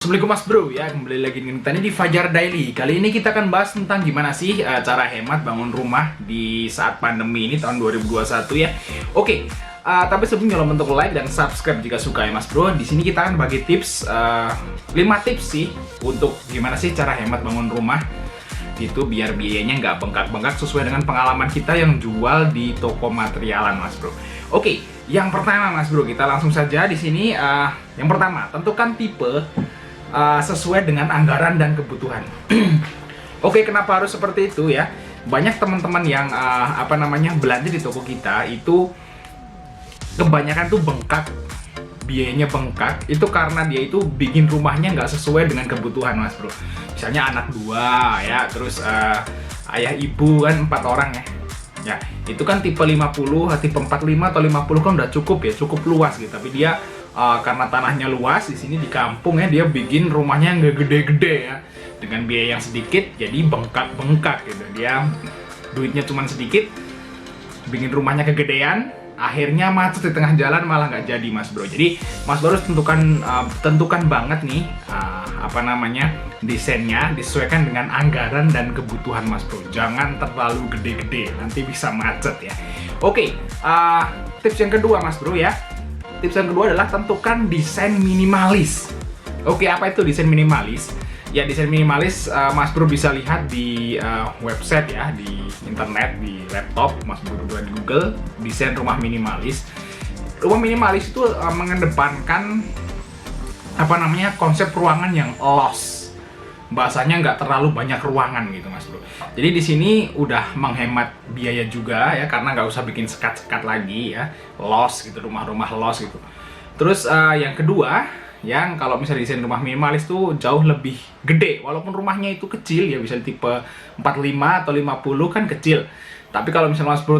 Assalamualaikum Mas Bro ya, kembali lagi dengan kita di Fajar Daily. Kali ini kita akan bahas tentang gimana sih cara hemat bangun rumah di saat pandemi ini tahun 2021 ya. Oke, tapi sebelumnya lo bentuk like dan subscribe jika suka ya Mas Bro. Di sini kita akan bagi tips 5 tips sih untuk gimana sih cara hemat bangun rumah itu biar biayanya nggak bengkak-bengkak sesuai dengan pengalaman kita yang jual di toko materialan Mas Bro. Oke, yang pertama Mas Bro, kita langsung saja di sini. Yang pertama, tentukan tipe sesuai dengan anggaran dan kebutuhan. Oke, kenapa harus seperti itu ya? Banyak teman-teman yang belanja di toko kita itu kebanyakan tuh bengkak, biayanya bengkak itu karena dia itu bikin rumahnya nggak sesuai dengan kebutuhan Mas Bro. Misalnya anak 2 ya, terus ayah ibu kan 4 orang ya. Ya, itu kan tipe 50, tipe 45 atau 50 kan udah cukup ya, cukup luas gitu. Tapi dia karena tanahnya luas di sini di kampung ya, dia bikin rumahnya nggak gede-gede ya, dengan biaya yang sedikit, jadi bengkak-bengkak gitu. Dia duitnya cuma sedikit, bikin rumahnya kegedean, akhirnya macet di tengah jalan, malah nggak jadi Mas Bro. Jadi Mas Bro harus tentukan banget nih desainnya disesuaikan dengan anggaran dan kebutuhan Mas Bro. Jangan terlalu gede-gede, nanti bisa macet ya. Oke, tips yang kedua Mas Bro ya. Tips yang kedua adalah tentukan desain minimalis. Oke, apa itu desain minimalis? Ya, desain minimalis Mas Bro bisa lihat di website ya, di internet, di laptop, Mas Bro juga di Google, desain rumah minimalis. Rumah minimalis itu mengedepankan konsep ruangan yang los. Bahasanya nggak terlalu banyak ruangan gitu Mas Bro. Jadi di sini udah menghemat biaya juga ya, karena nggak usah bikin sekat-sekat lagi ya, los gitu, rumah-rumah los gitu. Terus yang kedua, yang kalau misalnya desain rumah minimalis tuh jauh lebih gede, walaupun rumahnya itu kecil ya, bisa tipe 45 atau 50 kan kecil. Tapi kalau misalnya Mas Bro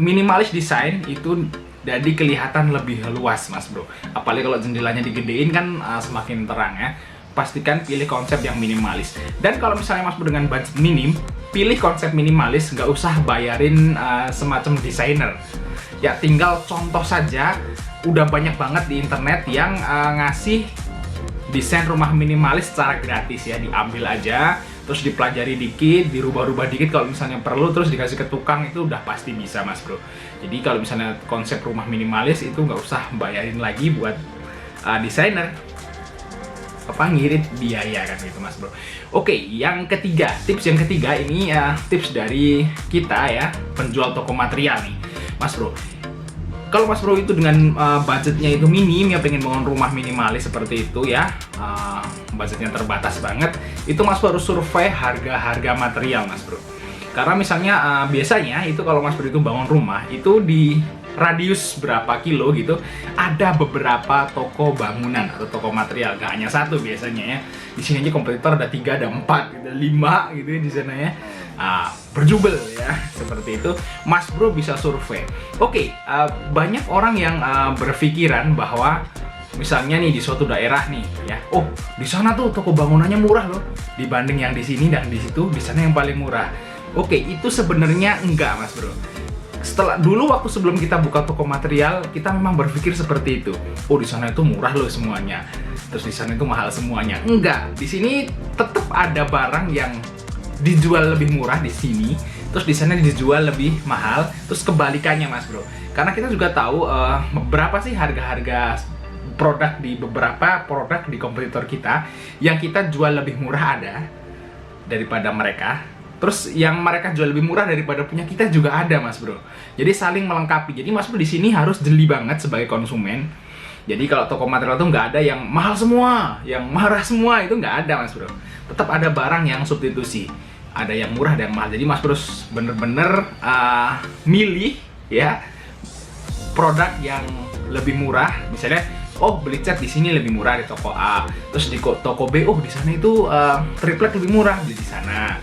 minimalis desain itu jadi kelihatan lebih luas Mas Bro. Apalagi kalau jendelanya digedein kan semakin terang ya. Pastikan pilih konsep yang minimalis. Dan kalau misalnya Mas Bro dengan budget minim, pilih konsep minimalis, nggak usah bayarin semacam desainer. Ya tinggal contoh saja, udah banyak banget di internet yang ngasih desain rumah minimalis secara gratis ya. Diambil aja, terus dipelajari dikit, dirubah-rubah dikit kalau misalnya perlu, terus dikasih ke tukang, itu udah pasti bisa Mas Bro. Jadi kalau misalnya konsep rumah minimalis itu nggak usah bayarin lagi buat desainer, ngirit biaya kan gitu Mas Bro. Oke, tips yang ketiga ini tips dari kita ya, penjual toko material nih Mas Bro. Kalau Mas Bro itu dengan budgetnya itu minim ya, pengen bangun rumah minimalis seperti itu ya, budgetnya terbatas banget, itu Mas Bro harus survei harga-harga material Mas Bro. Karena misalnya biasanya itu kalau Mas Bro itu bangun rumah itu di radius berapa kilo gitu, ada beberapa toko bangunan atau toko material, gak hanya satu biasanya ya. Di sini aja kompetitor ada 3, ada 4, ada 5 gitu ya di sana ya. Berjubel ya, seperti itu. Mas Bro bisa survei. Oke, banyak orang yang berpikiran bahwa misalnya nih di suatu daerah nih ya, oh di sana tuh toko bangunannya murah loh dibanding yang di sini, dan di situ di sana yang paling murah. Oke, itu sebenarnya enggak Mas Bro. Waktu sebelum kita buka toko material, kita memang berpikir seperti itu. Oh, di sana itu murah loh semuanya, terus di sana itu mahal semuanya. Enggak, di sini tetap ada barang yang dijual lebih murah di sini, terus di sana dijual lebih mahal, terus kebalikannya Mas Bro. Karena kita juga tahu berapa sih harga-harga beberapa produk di kompetitor kita yang kita jual lebih murah ada daripada mereka. Terus yang mereka jual lebih murah daripada punya kita juga ada Mas Bro. Jadi saling melengkapi. Jadi Mas Bro di sini harus jeli banget sebagai konsumen. Jadi kalau toko material tuh nggak ada yang mahal semua, yang murah semua, itu nggak ada Mas Bro. Tetap ada barang yang substitusi. Ada yang murah, ada yang mahal. Jadi Mas Bro bener-bener milih ya produk yang lebih murah. Misalnya, oh beli cat di sini lebih murah di toko A. Terus di toko B, oh di sana itu triplek lebih murah, beli di sana.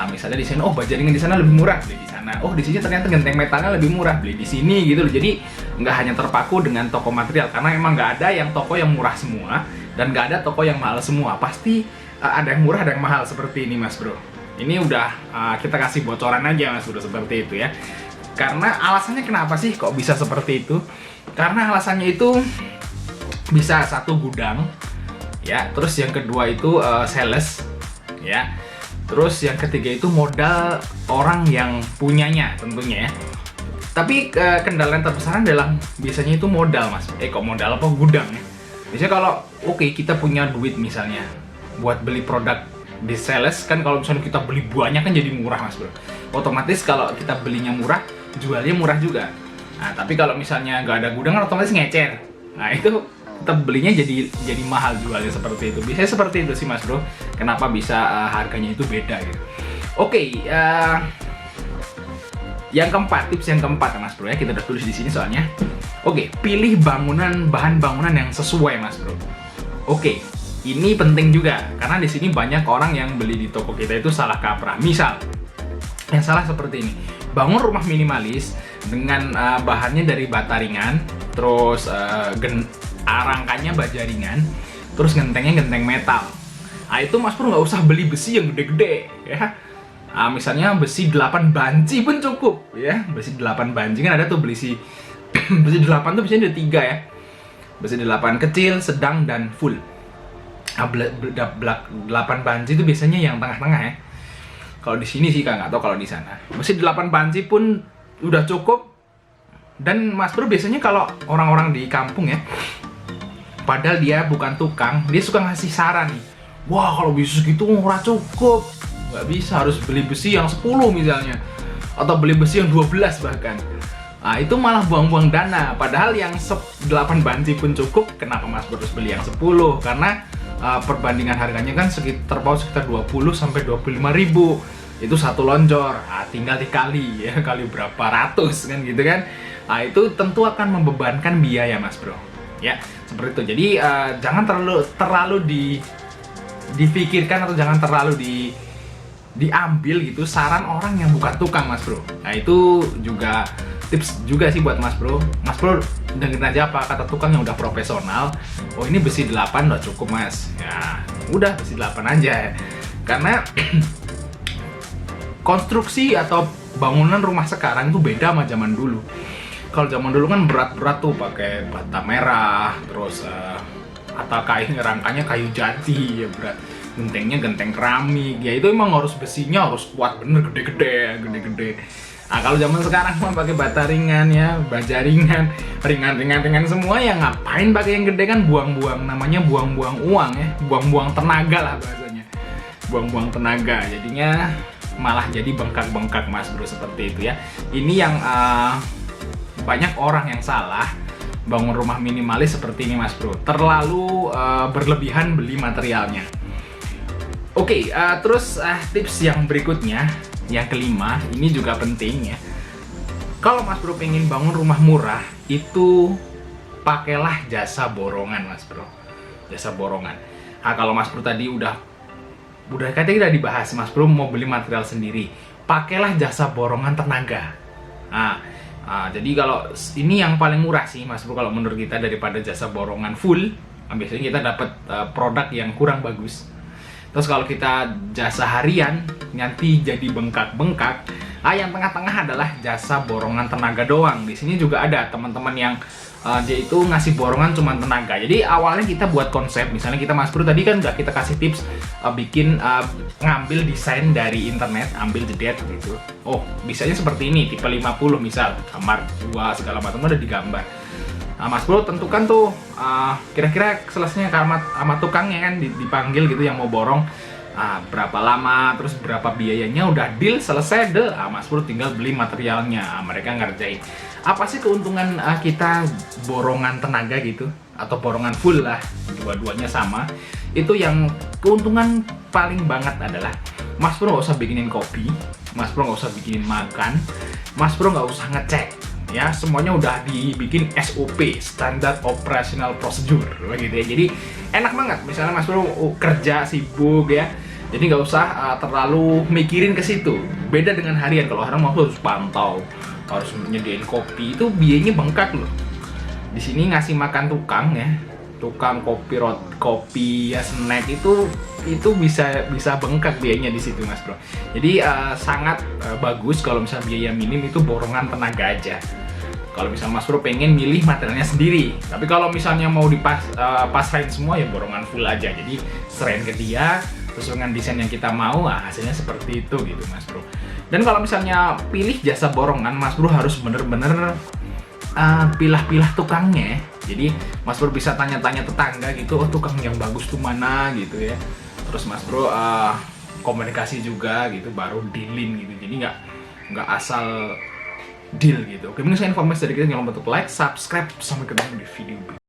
Misalnya di sini, oh bajaringan di sana lebih murah, beli di sana. Oh di sini ternyata genteng metalnya lebih murah, beli di sini gitu loh. Jadi nggak hanya terpaku dengan toko material, karena emang nggak ada yang toko yang murah semua dan nggak ada toko yang mahal semua. Pasti ada yang murah, ada yang mahal seperti ini Mas Bro. Ini udah kita kasih bocoran aja Mas Bro seperti itu ya. Karena alasannya kenapa sih kok bisa seperti itu? Karena alasannya itu bisa satu gudang ya. Terus yang kedua itu sales, ya. Terus yang ketiga itu modal orang yang punyanya tentunya ya. Tapi kendala yang terbesar adalah biasanya itu modal, Mas. Kok modal apa, gudang ya. Biasanya kalau kita punya duit misalnya buat beli produk di sales kan, kalau misalnya kita beli banyak kan jadi murah, Mas Bro. Otomatis kalau kita belinya murah, jualnya murah juga. Nah, tapi kalau misalnya nggak ada gudang kan otomatis ngecer. Nah, itu kita belinya jadi mahal, jualnya seperti itu. Biasanya seperti itu sih, Mas Bro. Kenapa bisa harganya itu beda gitu. Yang keempat, tips yang keempat Mas Bro ya, kita udah tulis di sini soalnya. Pilih bahan bangunan yang sesuai, Mas Bro. Ini penting juga karena di sini banyak orang yang beli di toko kita itu salah kaprah. Misal, yang salah seperti ini. Bangun rumah minimalis dengan bahannya dari bata ringan, terus rangkanya baja ringan, terus gentengnya genteng metal. Nah, itu Mas Bro nggak usah beli besi yang gede-gede ya. Misalnya besi 8 banci pun cukup ya. Besi 8 banci kan ada tuh besi 8 tuh biasanya ada 3 ya. Besi 8 kecil, sedang, dan full. 8 banci itu biasanya yang tengah-tengah ya. Kalau di sini sih nggak tahu kalau di sana. Besi 8 banci pun udah cukup. Dan Mas Bro biasanya kalau orang-orang di kampung ya, padahal dia bukan tukang, dia suka ngasih saran nih. Wah, kalau bisa segitu murah cukup. Nggak bisa, harus beli besi yang 10 misalnya, atau beli besi yang 12 bahkan. Nah, itu malah buang-buang dana. Padahal yang 8 banci pun cukup, kenapa Mas harus beli yang 10? Karena perbandingan harganya kan sekitar 20 sampai 25 ribu. Itu satu lonjor. Nah, tinggal dikali ya, kali berapa ratus kan gitu kan. Nah, itu tentu akan membebankan biaya, Mas Bro. Ya, seperti itu. Jadi jangan terlalu dipikirkan, atau jangan terlalu diambil gitu saran orang yang bukan tukang, Mas Bro. Nah, itu juga tips juga sih buat Mas Bro. Mas Bro dengerin aja apa kata tukang yang udah profesional. Oh, ini besi 8 udah cukup, Mas. Ya, udah besi 8 aja. Karena konstruksi atau bangunan rumah sekarang itu beda sama zaman dulu. Kalau zaman dulu kan berat-berat tuh, pakai bata merah, terus atau rangkanya kayu jati ya, berat. Gentengnya genteng keramik, ya itu emang harus besinya harus kuat bener, gede-gede. Nah, kalau zaman sekarang mah pakai bata ringan ya, baja ringan semua ya. Ngapain pakai yang gede kan, buang-buang, namanya buang-buang uang ya, buang-buang tenaga lah bahasanya, buang-buang tenaga. Jadinya malah jadi bengkak-bengkak, Mas Bro, seperti itu ya. Ini yang banyak orang yang salah bangun rumah minimalis seperti ini, Mas Bro. Terlalu berlebihan beli materialnya. Terus tips yang berikutnya, yang kelima, ini juga penting ya. Kalau Mas Bro pengen bangun rumah murah, itu pakailah jasa borongan, Mas Bro. Jasa borongan. Nah, kalau Mas Bro tadi udah katanya udah dibahas, Mas Bro mau beli material sendiri, pakailah jasa borongan tenaga. Jadi kalau ini yang paling murah sih, Mas Bro, kalau menurut kita, daripada jasa borongan full. Biasanya kita dapat produk yang kurang bagus. Terus kalau kita jasa harian, nanti jadi bengkak-bengkak. Yang tengah-tengah adalah jasa borongan tenaga doang. Di sini juga ada teman-teman yang dia itu ngasih borongan cuma tenaga. Jadi awalnya kita buat konsep, misalnya kita, Mas Bro tadi kan udah kita kasih tips bikin ngambil desain dari internet, ambil jedet gitu. Oh, bisanya seperti ini, tipe 50 misal, kamar 2 segala macam udah digambar. Nah, Mas Bro tentukan tuh kira-kira selesainya sama tukangnya kan, dipanggil gitu yang mau borong, berapa lama, terus berapa biayanya, udah deal, selesai deh. Mas Bro tinggal beli materialnya, mereka ngerjain. Apa sih keuntungan kita borongan tenaga gitu, atau borongan full lah, dua-duanya sama. Itu yang keuntungan paling banget adalah Mas Bro nggak usah bikinin kopi, Mas Bro nggak usah bikinin makan, Mas Bro nggak usah ngecek. Ya, semuanya udah dibikin SOP, Standard Operational Procedure, begitu ya. Jadi enak banget. Misalnya Mas Bro kerja sibuk ya, jadi nggak usah terlalu mikirin ke situ. Beda dengan harian. Kalau orang mau harus pantau, harus nyediain kopi, itu biayanya bengkak loh. Di sini ngasih makan tukang ya, tukang kopi ya, snack itu bisa bengkak biayanya di situ, Mas Bro. Jadi sangat bagus kalau misalnya biaya minim itu borongan tenaga aja. Kalau misalnya Mas Bro pengen milih materialnya sendiri, tapi kalau misalnya mau pasrahin semua ya borongan full aja. Jadi serahin ke dia sesuai dengan desain yang kita mau, hasilnya seperti itu gitu Mas Bro. Dan kalau misalnya pilih jasa borongan, Mas Bro harus bener-bener pilah-pilah tukangnya. Jadi Mas Bro bisa tanya-tanya tetangga gitu, oh tukang yang bagus tuh mana gitu ya. Terus Mas Bro komunikasi juga gitu, baru dealin gitu. Jadi nggak asal deal gitu. Oke, mungkin saya informasi dari kita, jangan lupa untuk like, subscribe, sampai ketemu di video berikutnya.